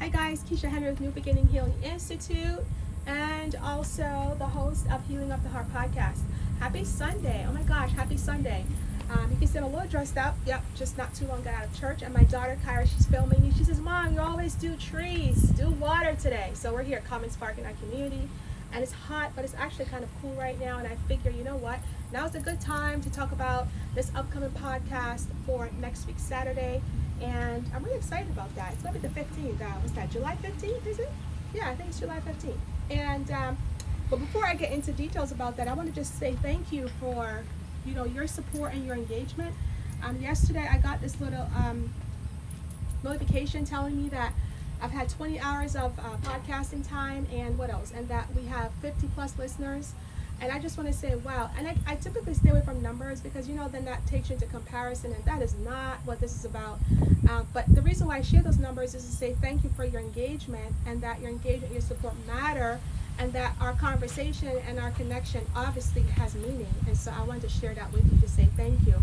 Hi guys, Keisha Henry with New Beginning Healing Institute and also the host of Healing of the Heart podcast. Happy Sunday. Oh my gosh, happy Sunday. You can see I'm a little dressed up. Yep, just not too long got out of church. And my daughter, Kyra, she's filming me. She says, Mom, you always do trees, do water today. So we're here at Common Spark in our community. And it's hot, but it's actually kind of cool right now. And I figure, you know what? Now's a good time to talk about this upcoming podcast for next week, Saturday. And I'm really excited about that. It's going to be the 15th. What's that, July 15th, is it? Yeah, I think it's July 15th. And, but before I get into details about that, I want to just say thank you for, your support and your engagement. Yesterday, I got this little notification telling me that I've had 20 hours of podcasting time and what else? And that we have 50 plus listeners. And I just want to say, wow. And I typically stay away from numbers because, then that takes you into comparison. And that is not what this is about. But the reason why I share those numbers is to say thank you for your engagement and that your engagement, your support matter. And that our conversation and our connection obviously has meaning. And so I wanted to share that with you to say thank you.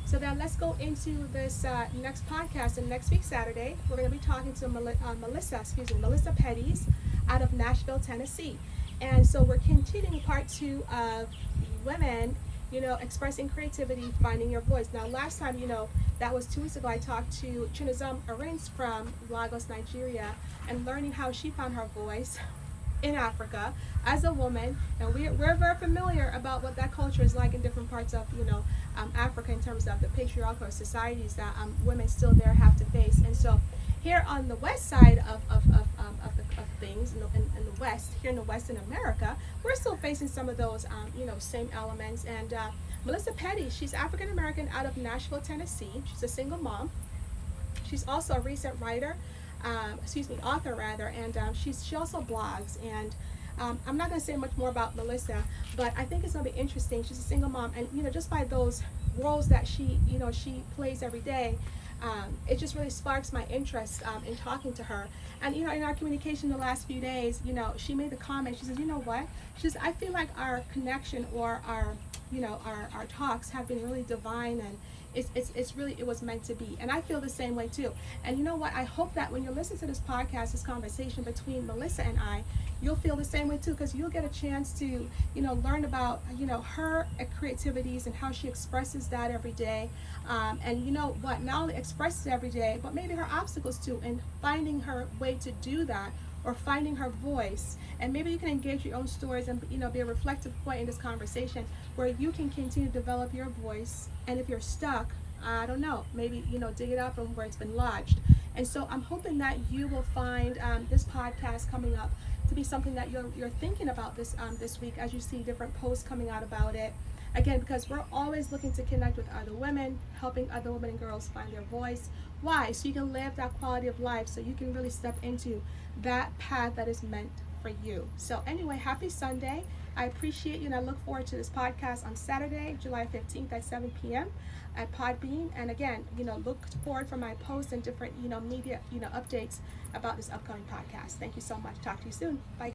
So then let's go into this next podcast. And next week, Saturday, we're going to be talking to Melissa Petties out of Nashville, Tennessee. And so we're continuing part 2 of women, expressing creativity, finding your voice. Now, last time, that was 2 weeks ago, I talked to Chinazam Arins from Lagos, Nigeria, and learning how she found her voice in Africa as a woman. And we're very familiar about what that culture is like in different parts of, Africa in terms of the patriarchal societies that women still there have to face. And so here on the west side of things, in the west, here in the West in America, we're still facing some of those, same elements. And Melissa Petty, she's African American out of Nashville, Tennessee. She's a single mom. She's also a recent writer, author rather, and she also blogs. And I'm not going to say much more about Melissa, but I think it's going to be interesting. She's a single mom, and just by those roles that she plays every day. It just really sparks my interest in talking to her. And, in our communication the last few days, she made the comment, she says, you know what? She says, I feel like our connection or our talks have been really divine and it's really, it was meant to be. And I feel the same way too. And you know what? I hope that when you listen to this podcast, this conversation between Melissa and I, you'll feel the same way too, because you'll get a chance to, learn about, her creativities and how she expresses that every day. And you know what, not only expresses it every day, but maybe her obstacles too, and finding her way to do that, or finding her voice. And maybe you can engage your own stories and, be a reflective point in this conversation where you can continue to develop your voice. And if you're stuck, I don't know, maybe, dig it up from where it's been lodged. And so I'm hoping that you will find this podcast coming up to be something that you're thinking about this week as you see different posts coming out about it. Again, because we're always looking to connect with other women, helping other women and girls find their voice. Why? So you can live that quality of life, so you can really step into that path that is meant for you. So anyway, happy Sunday. I appreciate you, and I look forward to this podcast on Saturday, July 15th at 7 p.m. at Podbean. And again, look forward for my posts and different, media, updates about this upcoming podcast. Thank you so much. Talk to you soon. Bye.